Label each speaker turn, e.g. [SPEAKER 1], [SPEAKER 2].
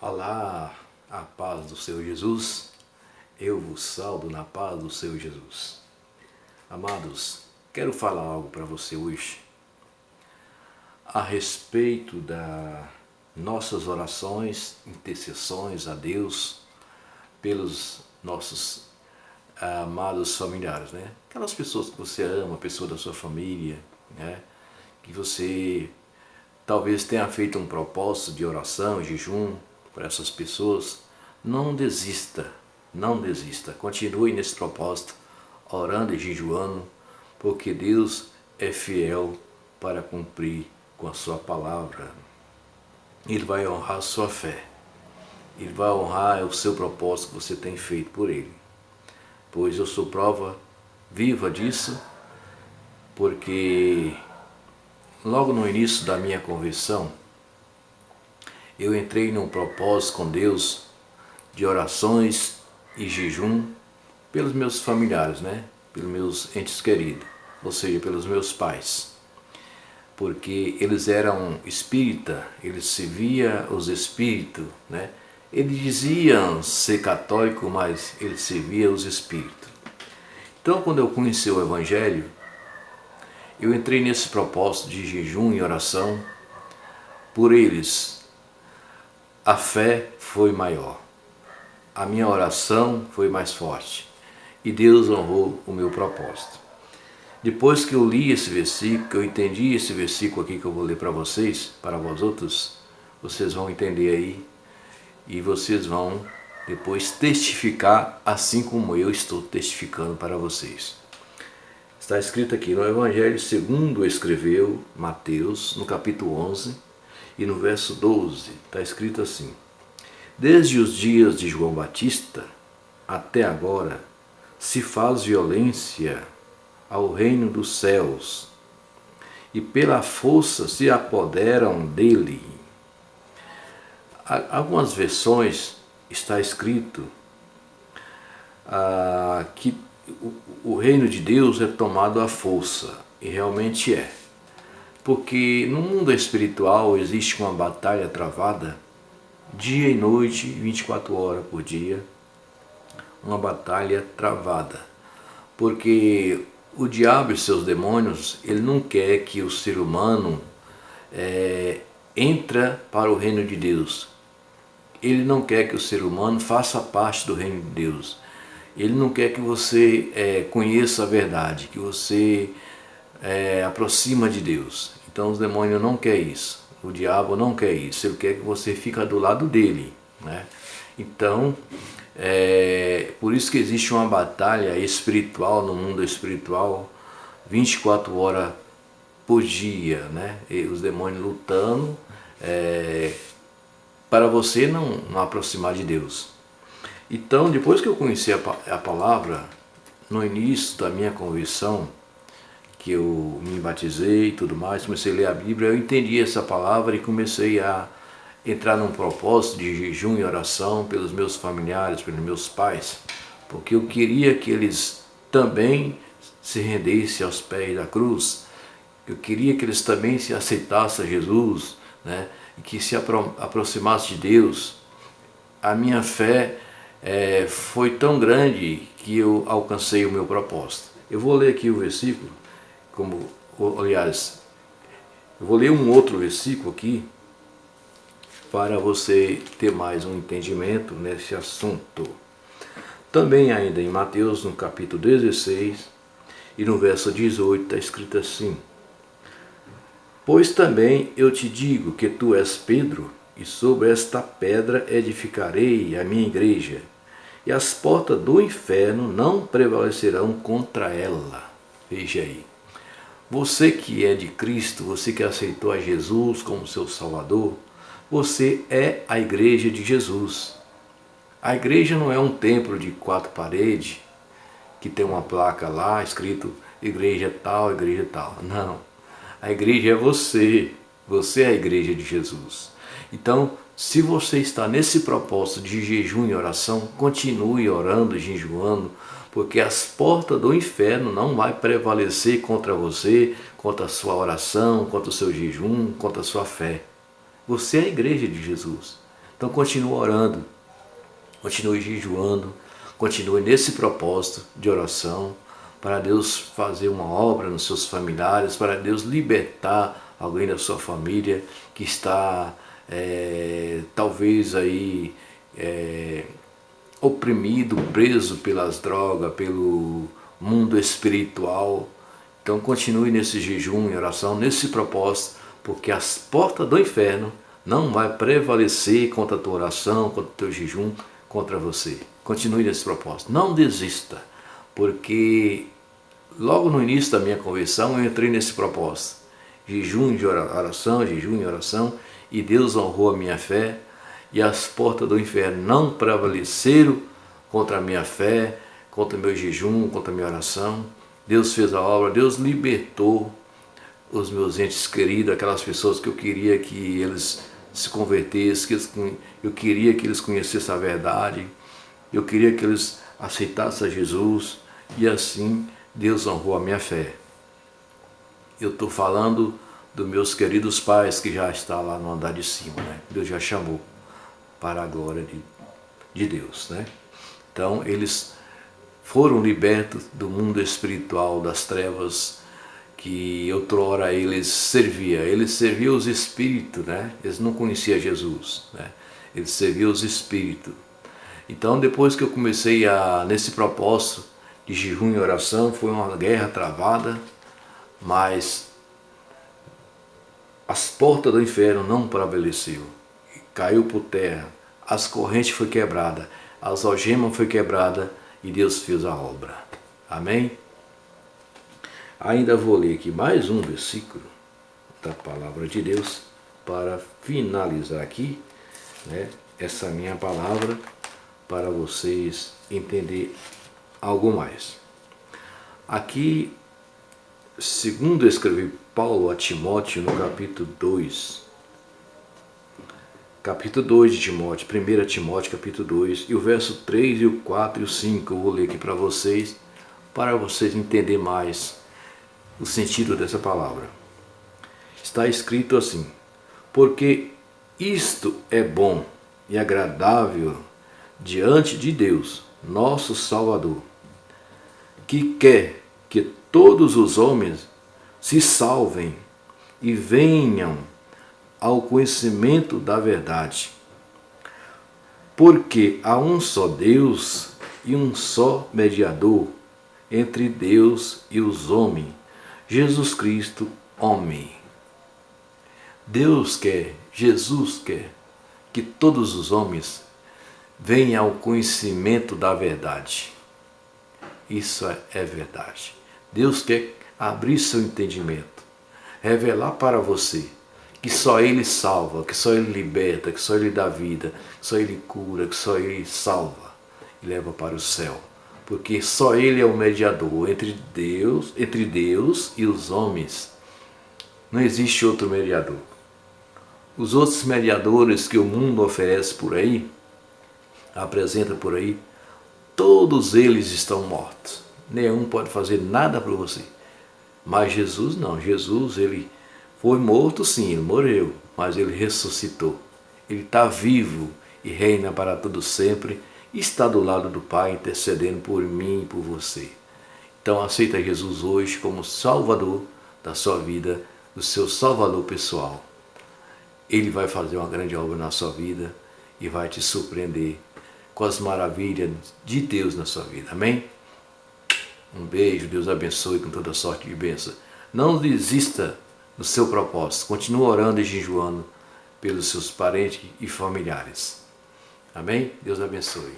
[SPEAKER 1] Olá, a paz do Senhor Jesus, eu vos saldo na paz do Senhor Jesus. Amados, quero falar algo para você hoje a respeito das nossas orações, intercessões a Deus pelos nossos amados familiares, né? Aquelas pessoas que você ama, pessoa da sua família, né? Que você talvez tenha feito um propósito de oração, jejum para essas pessoas. Não desista, não desista. Continue nesse propósito, orando e jejuando, porque Deus é fiel para cumprir com a sua palavra. Ele vai honrar a sua fé. Ele vai honrar o seu propósito que você tem feito por Ele. Pois eu sou prova viva disso, porque logo no início da minha conversão, eu entrei num propósito com Deus de orações e jejum pelos meus familiares, né? Pelos meus entes queridos, ou seja, pelos meus pais. Porque eles eram espírita, eles serviam os espíritos, né? Eles diziam ser católico, mas eles serviam os espíritos. Então, quando eu conheci o Evangelho, eu entrei nesse propósito de jejum e oração por eles. A fé foi maior, a minha oração foi mais forte e Deus honrou o meu propósito. Depois que eu li esse versículo, que eu entendi esse versículo aqui que eu vou ler para vocês, para vós outros, vocês vão entender aí e vocês vão depois testificar assim como eu estou testificando para vocês. Está escrito aqui no Evangelho segundo escreveu Mateus, no capítulo 11, e no verso 12, está escrito assim: desde os dias de João Batista até agora se faz violência ao reino dos céus, e pela força se apoderam dele. Algumas versões está escrito que o reino de Deus é tomado à força, e realmente é. Porque no mundo espiritual existe uma batalha travada dia e noite, 24 horas por dia, uma batalha travada. Porque o diabo e seus demônios, ele não quer que o ser humano entre para o reino de Deus. Ele não quer que o ser humano faça parte do reino de Deus. Ele não quer que você conheça a verdade, que você aproxima de Deus. Então os demônios não querem isso, o diabo não quer isso, ele quer que você fique do lado dele, né? Então, por isso que existe uma batalha espiritual no mundo espiritual, 24 horas por dia, né? E os demônios lutando para você não aproximar de Deus. Então, depois que eu conheci a palavra, no início da minha conversão, que eu me batizei e tudo mais, comecei a ler a Bíblia, eu entendi essa palavra e comecei a entrar num propósito de jejum e oração pelos meus familiares, pelos meus pais, porque eu queria que eles também se rendessem aos pés da cruz, eu queria que eles também se aceitassem a Jesus, né? E que se aproximassem de Deus. A minha fé foi tão grande que eu alcancei o meu propósito. Eu vou ler aqui o versículo, aliás, eu vou ler um outro versículo aqui para você ter mais um entendimento nesse assunto. Também ainda em Mateus, no capítulo 16 e no verso 18, está escrito assim: pois também eu te digo que tu és Pedro, e sobre esta pedra edificarei a minha igreja, e as portas do inferno não prevalecerão contra ela. Veja aí. Você que é de Cristo, você que aceitou a Jesus como seu Salvador, você é a igreja de Jesus. A igreja não é um templo de 4 paredes, que tem uma placa lá escrito igreja tal. Não, a igreja é você, você é a igreja de Jesus. Então, se você está nesse propósito de jejum e oração, continue orando e jejuando, porque as portas do inferno não vai prevalecer contra você, contra a sua oração, contra o seu jejum, contra a sua fé. Você é a igreja de Jesus. Então continue orando, continue jejuando, continue nesse propósito de oração, para Deus fazer uma obra nos seus familiares, para Deus libertar alguém da sua família que está talvez aí oprimido, preso pelas drogas, pelo mundo espiritual. Então continue nesse jejum e oração, nesse propósito, porque as portas do inferno não vai prevalecer contra a tua oração, contra o teu jejum, contra você. Continue nesse propósito, não desista, porque logo no início da minha conversão eu entrei nesse propósito, jejum e oração, e Deus honrou a minha fé, e as portas do inferno não prevaleceram contra a minha fé, contra o meu jejum, contra a minha oração. Deus fez a obra, Deus libertou os meus entes queridos, aquelas pessoas que eu queria que eles se convertessem, eu queria que eles conhecessem a verdade, eu queria que eles aceitassem a Jesus, e assim Deus honrou a minha fé. Eu estou falando dos meus queridos pais que já estão lá no andar de cima, né? Deus já chamou para a glória de Deus, né? Então eles foram libertos do mundo espiritual, das trevas que outrora eles serviam os espíritos, né? Eles não conheciam Jesus, né? Eles serviam os espíritos. Então depois que eu comecei nesse propósito de jejum e oração, foi uma guerra travada, mas as portas do inferno não prevaleceu, caiu por terra, as correntes foram quebradas, as algemas foram quebradas e Deus fez a obra. Amém? Ainda vou ler aqui mais um versículo da palavra de Deus para finalizar aqui, né, essa minha palavra, para vocês entenderem algo mais. Aqui, segundo escreveu Paulo a Timóteo no capítulo 2 de Timóteo, 1 Timóteo capítulo 2, e o verso 3 e o 4 e o 5, eu vou ler aqui para vocês entenderem mais o sentido dessa palavra. Está escrito assim: porque isto é bom e agradável diante de Deus, nosso Salvador, que quer que todos os homens se salvem e venham ao conhecimento da verdade. Porque há um só Deus e um só mediador entre Deus e os homens, Jesus Cristo, homem. Deus quer, Jesus quer que todos os homens venham ao conhecimento da verdade. Isso é verdade. Deus quer abrir seu entendimento, revelar para você que só Ele salva, que só Ele liberta, que só Ele dá vida, que só Ele cura, que só Ele salva e leva para o céu. Porque só Ele é o mediador entre Deus e os homens. Não existe outro mediador. Os outros mediadores que o mundo oferece por aí, apresenta por aí, todos eles estão mortos. Nenhum pode fazer nada para você. Mas Jesus não. Jesus, ele foi morto sim, ele morreu, mas ele ressuscitou. Ele está vivo e reina para todo sempre. E está do lado do Pai, intercedendo por mim e por você. Então aceita Jesus hoje como Salvador da sua vida, o seu Salvador pessoal. Ele vai fazer uma grande obra na sua vida e vai te surpreender com as maravilhas de Deus na sua vida. Amém? Um beijo, Deus abençoe com toda sorte de bênção. Não desista do seu propósito. Continue orando e jejuando pelos seus parentes e familiares. Amém? Deus abençoe.